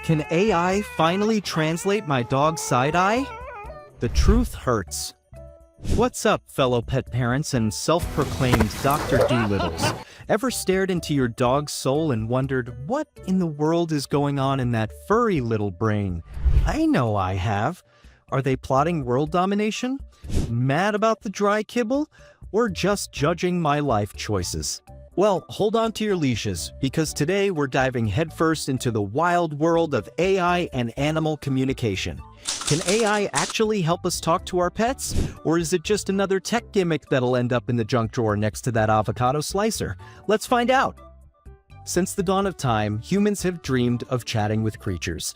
Can AI finally translate my dog's side-eye? The truth hurts. What's up, fellow pet parents and self-proclaimed Dr. Doolittles? Ever stared into your dog's soul and wondered, what in the world is going on in that furry little brain? I know I have. Are they plotting world domination? Mad about the dry kibble? Or just judging my life choices? Well, hold on to your leashes, because today we're diving headfirst into the wild world of AI and animal communication. Can AI actually help us talk to our pets? Or is it just another tech gimmick that'll end up in the junk drawer next to that avocado slicer? Let's find out! Since the dawn of time, humans have dreamed of chatting with creatures.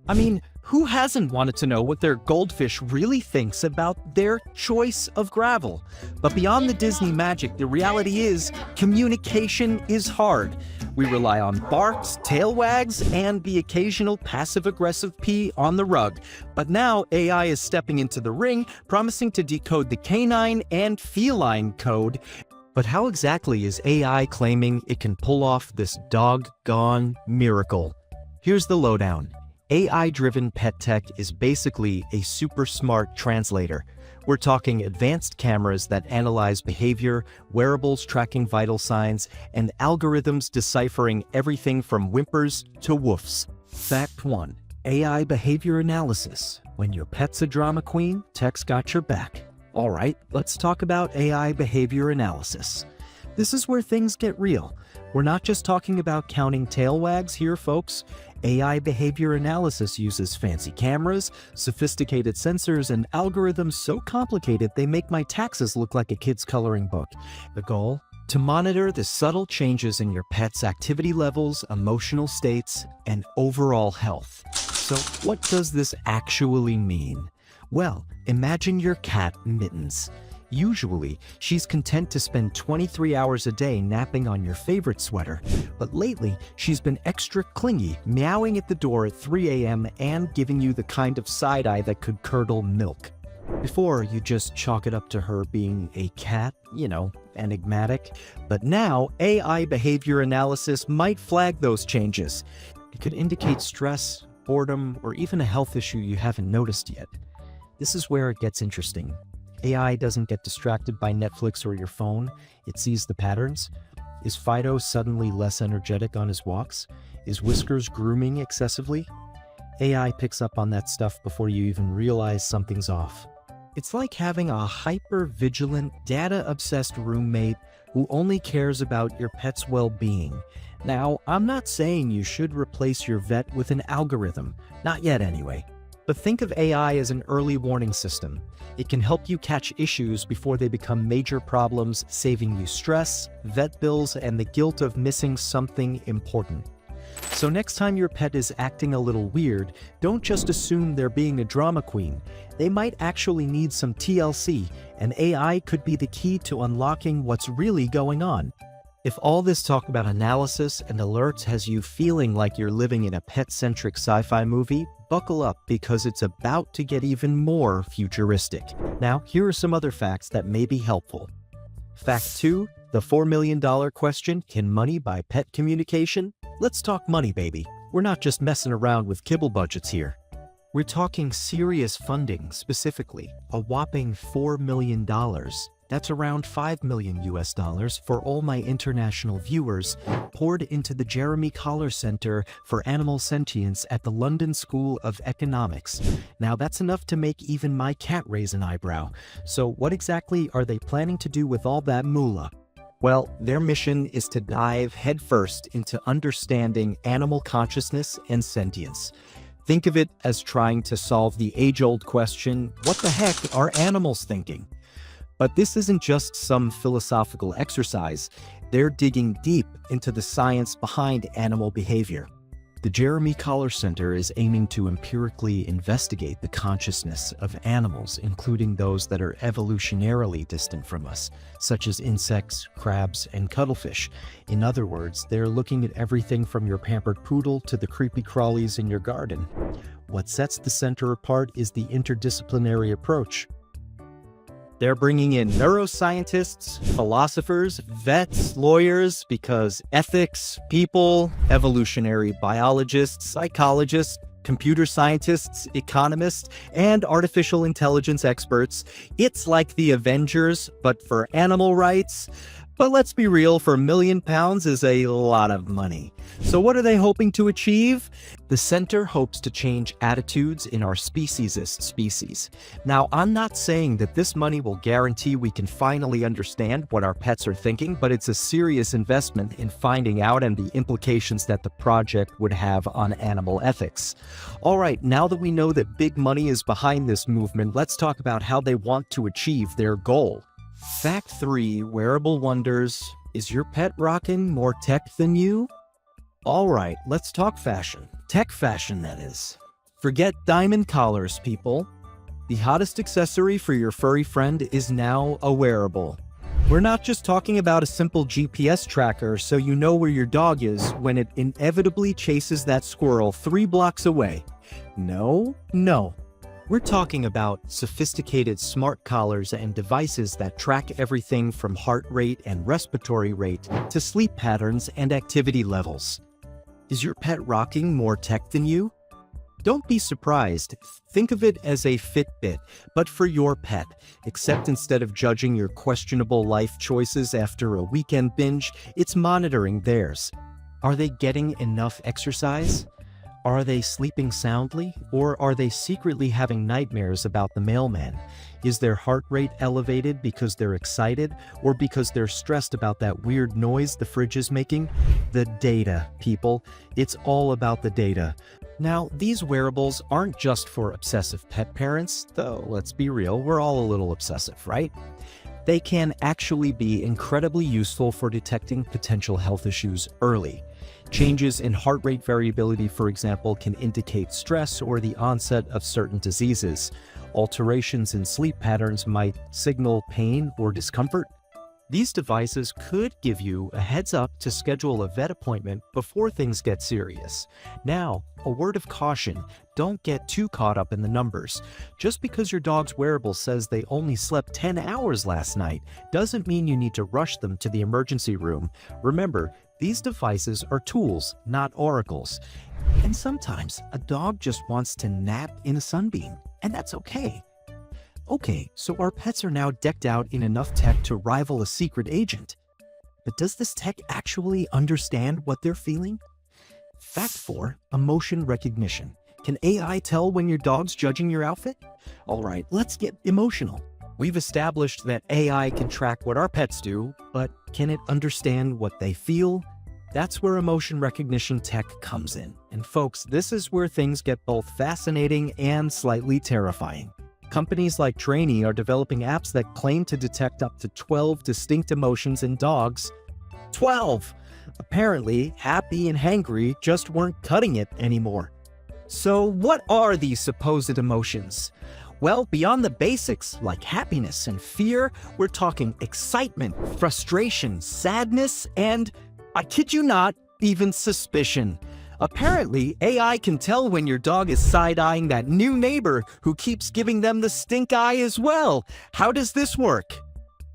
I mean, who hasn't wanted to know what their goldfish really thinks about their choice of gravel? But beyond the Disney magic, the reality is, communication is hard. We rely on barks, tail wags, and the occasional passive-aggressive pee on the rug. But now AI is stepping into the ring, promising to decode the canine and feline code. But how exactly is AI claiming it can pull off this doggone miracle? Here's the lowdown. AI-driven pet tech is basically a super smart translator. We're talking advanced cameras that analyze behavior, wearables tracking vital signs, and algorithms deciphering everything from whimpers to woofs. Fact 1. AI behavior analysis. When your pet's a drama queen, tech's got your back. Alright, let's talk about AI behavior analysis. This is where things get real. We're not just talking about counting tail wags here, folks. AI behavior analysis uses fancy cameras, sophisticated sensors, and algorithms so complicated they make my taxes look like a kid's coloring book. The goal? To monitor the subtle changes in your pet's activity levels, emotional states, and overall health. So what does this actually mean? Well, imagine your cat, Mittens. Usually, she's content to spend 23 hours a day napping on your favorite sweater, but lately, she's been extra clingy, meowing at the door at 3 a.m. and giving you the kind of side-eye that could curdle milk. Before, you just chalk it up to her being a cat, enigmatic, but now AI behavior analysis might flag those changes. It could indicate stress, boredom, or even a health issue you haven't noticed yet. This is where it gets interesting. AI doesn't get distracted by Netflix or your phone. It sees the patterns. Is Fido suddenly less energetic on his walks? Is Whiskers grooming excessively? AI picks up on that stuff before you even realize something's off. It's like having a hyper-vigilant, data-obsessed roommate who only cares about your pet's well-being. Now, I'm not saying you should replace your vet with an algorithm. Not yet, anyway. But think of AI as an early warning system. It can help you catch issues before they become major problems, saving you stress, vet bills, and the guilt of missing something important. So next time your pet is acting a little weird, don't just assume they're being a drama queen. They might actually need some TLC, and AI could be the key to unlocking what's really going on. If all this talk about analysis and alerts has you feeling like you're living in a pet-centric sci-fi movie, buckle up because it's about to get even more futuristic. Now, here are some other facts that may be helpful. Fact 2, the $4 million question, can money buy pet communication? Let's talk money, baby. We're not just messing around with kibble budgets here. We're talking serious funding, specifically, a whopping $4 million. That's around $5 million US for all my international viewers, poured into the Jeremy Collar Center for Animal Sentience at the London School of Economics. Now that's enough to make even my cat raise an eyebrow. So what exactly are they planning to do with all that moolah? Well, their mission is to dive headfirst into understanding animal consciousness and sentience. Think of it as trying to solve the age-old question, what the heck are animals thinking? But this isn't just some philosophical exercise. They're digging deep into the science behind animal behavior. The Jeremy Collar Center is aiming to empirically investigate the consciousness of animals, including those that are evolutionarily distant from us, such as insects, crabs, and cuttlefish. In other words, they're looking at everything from your pampered poodle to the creepy crawlies in your garden. What sets the center apart is the interdisciplinary approach. They're bringing in neuroscientists, philosophers, vets, lawyers, because ethics, people, evolutionary biologists, psychologists, computer scientists, economists, and artificial intelligence experts. It's like the Avengers, but for animal rights. But let's be real, for £1 million is a lot of money. So what are they hoping to achieve? The center hopes to change attitudes in our species. Now, I'm not saying that this money will guarantee we can finally understand what our pets are thinking, but it's a serious investment in finding out and the implications that the project would have on animal ethics. All right, now that we know that big money is behind this movement, let's talk about how they want to achieve their goal. Fact 3, wearable wonders. Is your pet rocking more tech than you? All right, let's talk fashion. Tech fashion, that is. Forget diamond collars, people. The hottest accessory for your furry friend is now a wearable. We're not just talking about a simple GPS tracker so you know where your dog is when it inevitably chases that squirrel 3 blocks away. No. We're talking about sophisticated smart collars and devices that track everything from heart rate and respiratory rate to sleep patterns and activity levels. Is your pet rocking more tech than you? Don't be surprised. Think of it as a Fitbit, but for your pet, except instead of judging your questionable life choices after a weekend binge, it's monitoring theirs. Are they getting enough exercise? Are they sleeping soundly, or are they secretly having nightmares about the mailman? Is their heart rate elevated because they're excited, or because they're stressed about that weird noise the fridge is making? The data, people. It's all about the data. Now, these wearables aren't just for obsessive pet parents, though let's be real, we're all a little obsessive, right? They can actually be incredibly useful for detecting potential health issues early. Changes in heart rate variability, for example, can indicate stress or the onset of certain diseases. Alterations in sleep patterns might signal pain or discomfort. These devices could give you a heads up to schedule a vet appointment before things get serious. Now, a word of caution, don't get too caught up in the numbers. Just because your dog's wearable says they only slept 10 hours last night doesn't mean you need to rush them to the emergency room. Remember, these devices are tools, not oracles. And sometimes a dog just wants to nap in a sunbeam, and that's okay. Okay, so our pets are now decked out in enough tech to rival a secret agent. But does this tech actually understand what they're feeling? Fact 4, emotion recognition. Can AI tell when your dog's judging your outfit? All right, let's get emotional. We've established that AI can track what our pets do, but can it understand what they feel? That's where emotion recognition tech comes in. And folks, this is where things get both fascinating and slightly terrifying. Companies like Trainee are developing apps that claim to detect up to 12 distinct emotions in dogs. 12! Apparently, happy and hangry just weren't cutting it anymore. So what are these supposed emotions? Well, beyond the basics like happiness and fear, we're talking excitement, frustration, sadness, and, I kid you not, even suspicion. Apparently, AI can tell when your dog is side-eyeing that new neighbor who keeps giving them the stink eye as well. How does this work?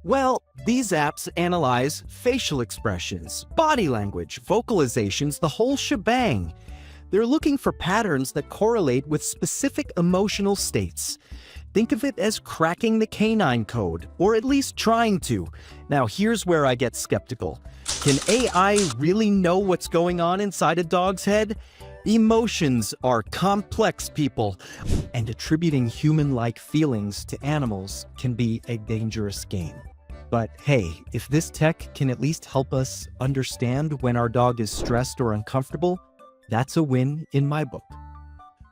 Well, these apps analyze facial expressions, body language, vocalizations, the whole shebang. They're looking for patterns that correlate with specific emotional states. Think of it as cracking the canine code, or at least trying to. Now, here's where I get skeptical. Can AI really know what's going on inside a dog's head? Emotions are complex, people, and attributing human-like feelings to animals can be a dangerous game. But hey, if this tech can at least help us understand when our dog is stressed or uncomfortable, that's a win in my book.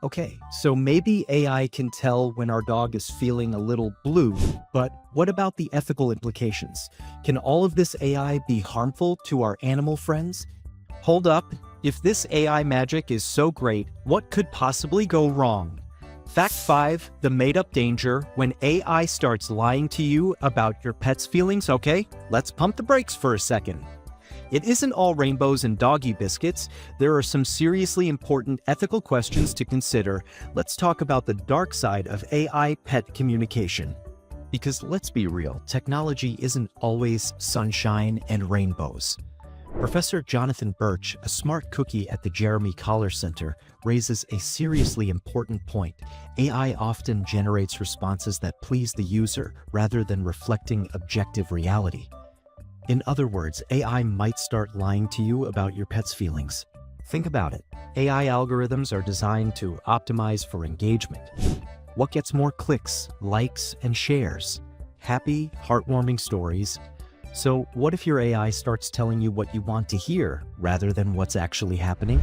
Okay, so maybe AI can tell when our dog is feeling a little blue, but what about the ethical implications? Can all of this AI be harmful to our animal friends? Hold up, if this AI magic is so great, what could possibly go wrong? Fact 5, the made-up danger when AI starts lying to you about your pet's feelings. Okay, let's pump the brakes for a second. It isn't all rainbows and doggy biscuits. There are some seriously important ethical questions to consider. Let's talk about the dark side of AI pet communication. Because let's be real, technology isn't always sunshine and rainbows. Professor Jonathan Birch, a smart cookie at the Jeremy Collar Center, raises a seriously important point. AI often generates responses that please the user rather than reflecting objective reality. In other words, AI might start lying to you about your pet's feelings. Think about it. AI algorithms are designed to optimize for engagement. What gets more clicks, likes, and shares? Happy, heartwarming stories. So what if your AI starts telling you what you want to hear rather than what's actually happening?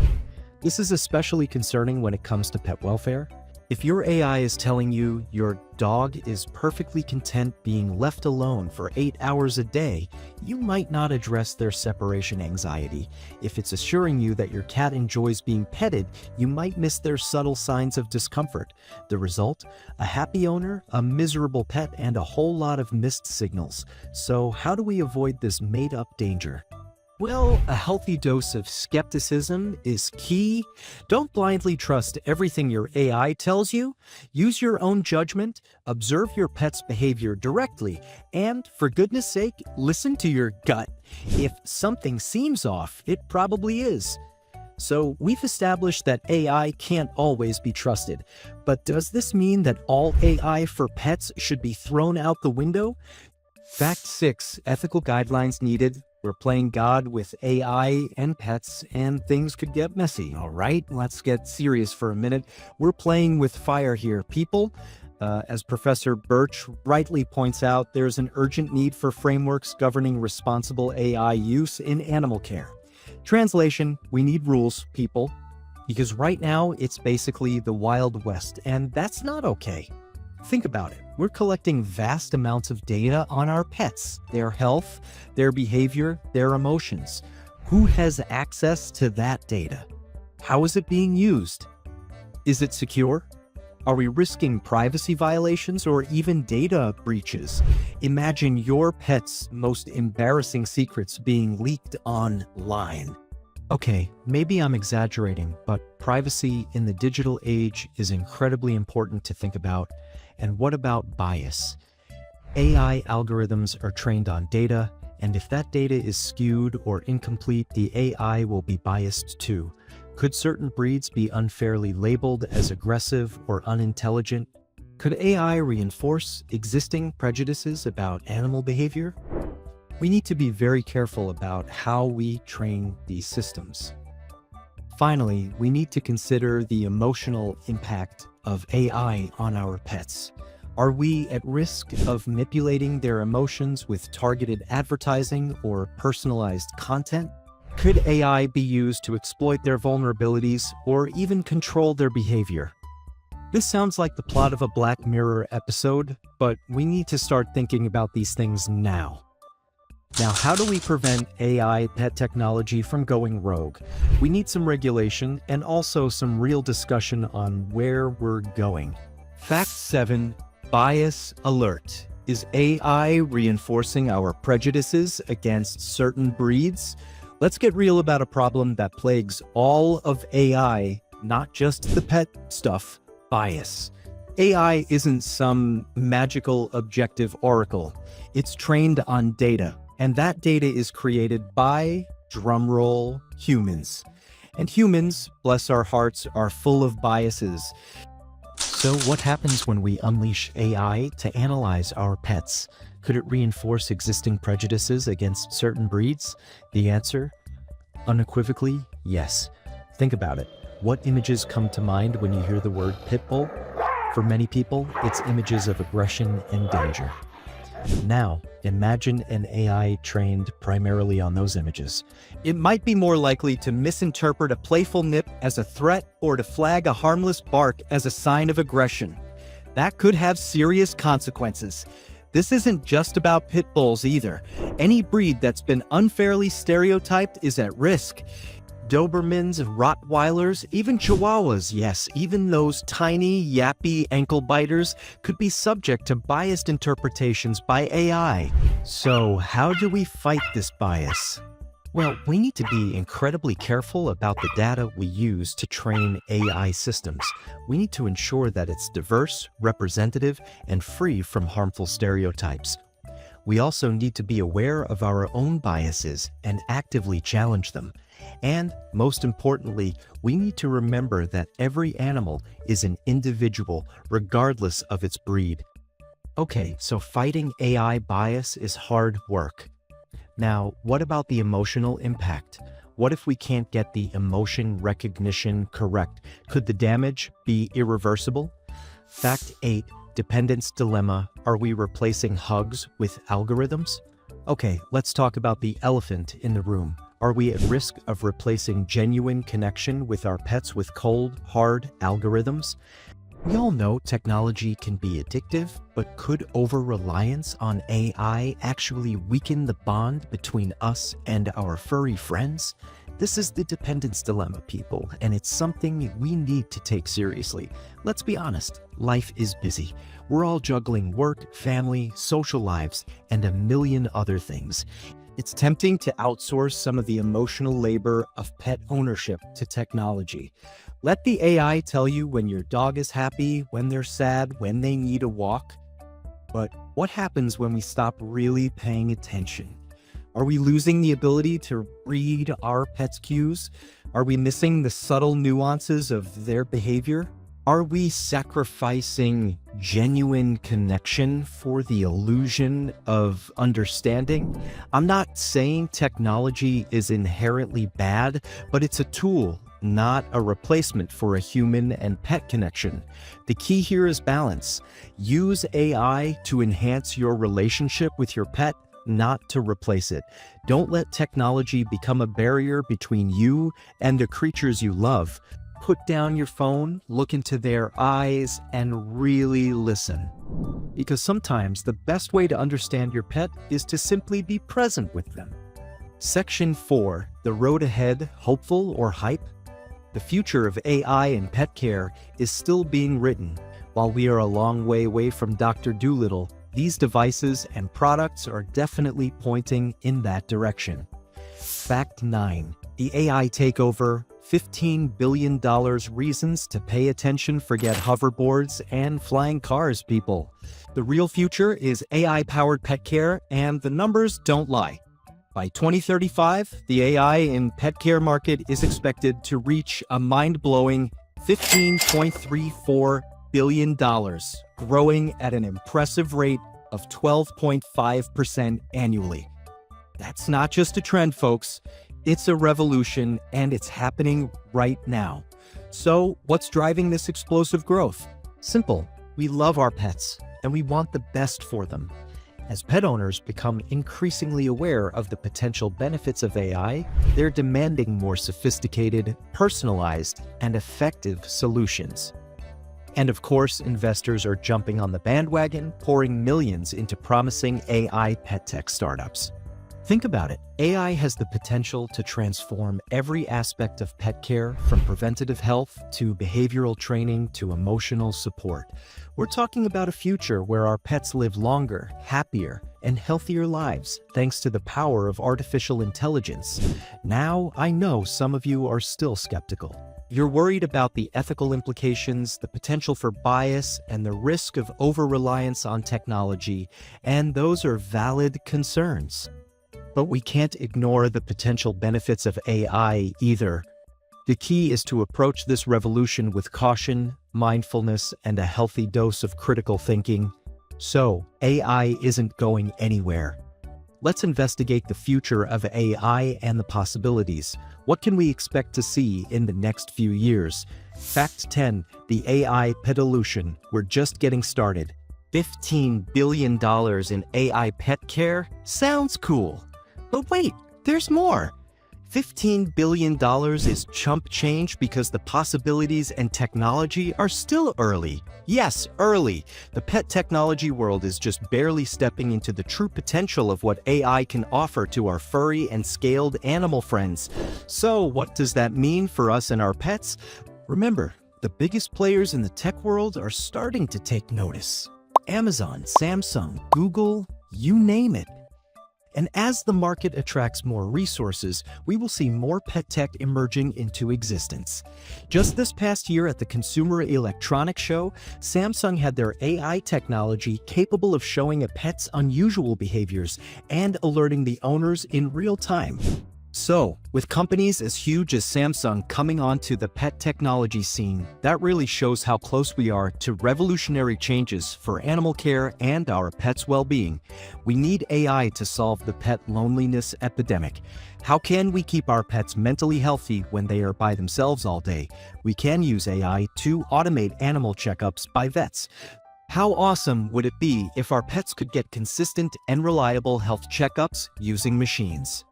This is especially concerning when it comes to pet welfare. If your AI is telling you your dog is perfectly content being left alone for 8 hours a day, you might not address their separation anxiety. If it's assuring you that your cat enjoys being petted, you might miss their subtle signs of discomfort. The result? A happy owner, a miserable pet, and a whole lot of missed signals. So how do we avoid this made-up danger? Well, a healthy dose of skepticism is key. Don't blindly trust everything your AI tells you. Use your own judgment, observe your pet's behavior directly, and, for goodness sake, listen to your gut. If something seems off, it probably is. So we've established that AI can't always be trusted. But does this mean that all AI for pets should be thrown out the window? Fact 6, ethical guidelines needed. We're playing God with AI and pets, and things could get messy. All right, let's get serious for a minute. We're playing with fire here, people. As Professor Birch rightly points out, there's an urgent need for frameworks governing responsible AI use in animal care. Translation, we need rules, people, because right now it's basically the Wild West, and that's not okay. Think about it. We're collecting vast amounts of data on our pets, their health, their behavior, their emotions. Who has access to that data? How is it being used? Is it secure? Are we risking privacy violations or even data breaches? Imagine your pet's most embarrassing secrets being leaked online. Okay, maybe I'm exaggerating, but privacy in the digital age is incredibly important to think about. And what about bias? AI algorithms are trained on data, and if that data is skewed or incomplete, the AI will be biased too. Could certain breeds be unfairly labeled as aggressive or unintelligent? Could AI reinforce existing prejudices about animal behavior? We need to be very careful about how we train these systems. Finally, we need to consider the emotional impact of AI on our pets. Are we at risk of manipulating their emotions with targeted advertising or personalized content? Could AI be used to exploit their vulnerabilities or even control their behavior? This sounds like the plot of a Black Mirror episode, but we need to start thinking about these things now. Now, how do we prevent AI pet technology from going rogue? We need some regulation and also some real discussion on where we're going. Fact 7, bias alert. Is AI reinforcing our prejudices against certain breeds? Let's get real about a problem that plagues all of AI, not just the pet stuff: bias. AI isn't some magical objective oracle. It's trained on data. And that data is created by, drumroll, humans. And humans, bless our hearts, are full of biases. So what happens when we unleash AI to analyze our pets? Could it reinforce existing prejudices against certain breeds? The answer? Unequivocally, yes. Think about it. What images come to mind when you hear the word pit bull? For many people, it's images of aggression and danger. Now, imagine an AI trained primarily on those images. It might be more likely to misinterpret a playful nip as a threat or to flag a harmless bark as a sign of aggression. That could have serious consequences. This isn't just about pit bulls either. Any breed that's been unfairly stereotyped is at risk. Dobermans, Rottweilers, even Chihuahuas, yes, even those tiny, yappy ankle biters could be subject to biased interpretations by AI. So how do we fight this bias? Well, we need to be incredibly careful about the data we use to train AI systems. We need to ensure that it's diverse, representative, and free from harmful stereotypes. We also need to be aware of our own biases and actively challenge them. And most importantly, we need to remember that every animal is an individual, regardless of its breed. Okay, so fighting AI bias is hard work. Now, what about the emotional impact? What if we can't get the emotion recognition correct? Could the damage be irreversible? Fact 8. Dependence dilemma. Are we replacing hugs with algorithms? Okay, let's talk about the elephant in the room. Are we at risk of replacing genuine connection with our pets with cold, hard algorithms? We all know technology can be addictive, but could over-reliance on AI actually weaken the bond between us and our furry friends? This is the dependence dilemma, people, and it's something we need to take seriously. Let's be honest, life is busy. We're all juggling work, family, social lives, and a million other things. It's tempting to outsource some of the emotional labor of pet ownership to technology. Let the AI tell you when your dog is happy, when they're sad, when they need a walk. But what happens when we stop really paying attention? Are we losing the ability to read our pet's cues? Are we missing the subtle nuances of their behavior? Are we sacrificing genuine connection for the illusion of understanding? I'm not saying technology is inherently bad, but it's a tool, not a replacement for a human and pet connection. The key here is balance. Use AI to enhance your relationship with your pet, not to replace it. Don't let technology become a barrier between you and the creatures you love. Put down your phone, look into their eyes, and really listen. Because sometimes the best way to understand your pet is to simply be present with them. Section 4. The road ahead, hopeful or hype? The future of AI in pet care is still being written. While we are a long way away from Dr. Dolittle, these devices and products are definitely pointing in that direction. Fact 9. The AI takeover, $15 billion reasons to pay attention, forget hoverboards and flying cars, people. The real future is AI-powered pet care, and the numbers don't lie. By 2035, the AI in pet care market is expected to reach a mind-blowing $15.34 billion, growing at an impressive rate of 12.5% annually. That's not just a trend, folks. It's a revolution, and it's happening right now. So, what's driving this explosive growth? Simple. We love our pets, and we want the best for them. As pet owners become increasingly aware of the potential benefits of AI, they're demanding more sophisticated, personalized, and effective solutions. And of course, investors are jumping on the bandwagon, pouring millions into promising AI pet tech startups. Think about it. AI has the potential to transform every aspect of pet care, from preventative health to behavioral training to emotional support. We're talking about a future where our pets live longer, happier, and healthier lives thanks to the power of artificial intelligence. Now, I know some of you are still skeptical. You're worried about the ethical implications, the potential for bias, and the risk of over-reliance on technology, and those are valid concerns. But we can't ignore the potential benefits of AI either. The key is to approach this revolution with caution, mindfulness, and a healthy dose of critical thinking. So, AI isn't going anywhere. Let's investigate the future of AI and the possibilities. What can we expect to see in the next few years? Fact 10. The AI petolution. We're just getting started. $15 billion in AI pet care? Sounds cool. But wait, there's more. $15 billion is chump change because the possibilities and technology are still early. Yes, early. The pet technology world is just barely stepping into the true potential of what AI can offer to our furry and scaled animal friends. So what does that mean for us and our pets? Remember, the biggest players in the tech world are starting to take notice. Amazon, Samsung, Google, you name it. And as the market attracts more resources, we will see more pet tech emerging into existence. Just this past year at the Consumer Electronics Show, Samsung had their AI technology capable of showing a pet's unusual behaviors and alerting the owners in real time. So, with companies as huge as Samsung coming onto the pet technology scene, that really shows how close we are to revolutionary changes for animal care and our pets' well-being. We need AI to solve the pet loneliness epidemic. How can we keep our pets mentally healthy when they are by themselves all day? We can use AI to automate animal checkups by vets. How awesome would it be if our pets could get consistent and reliable health checkups using machines?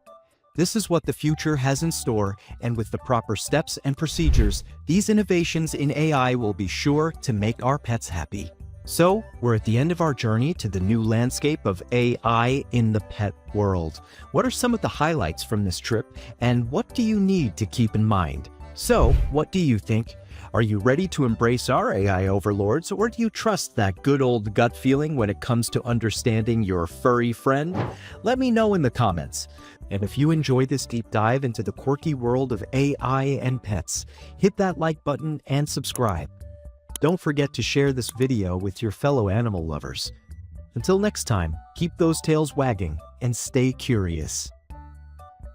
This is what the future has in store, and with the proper steps and procedures, these innovations in AI will be sure to make our pets happy. So, we're at the end of our journey to the new landscape of AI in the pet world. What are some of the highlights from this trip, and what do you need to keep in mind? So, what do you think? Are you ready to embrace our AI overlords, or do you trust that good old gut feeling when it comes to understanding your furry friend? Let me know in the comments. And if you enjoyed this deep dive into the quirky world of AI and pets, hit that like button and subscribe. Don't forget to share this video with your fellow animal lovers. Until next time, keep those tails wagging and stay curious.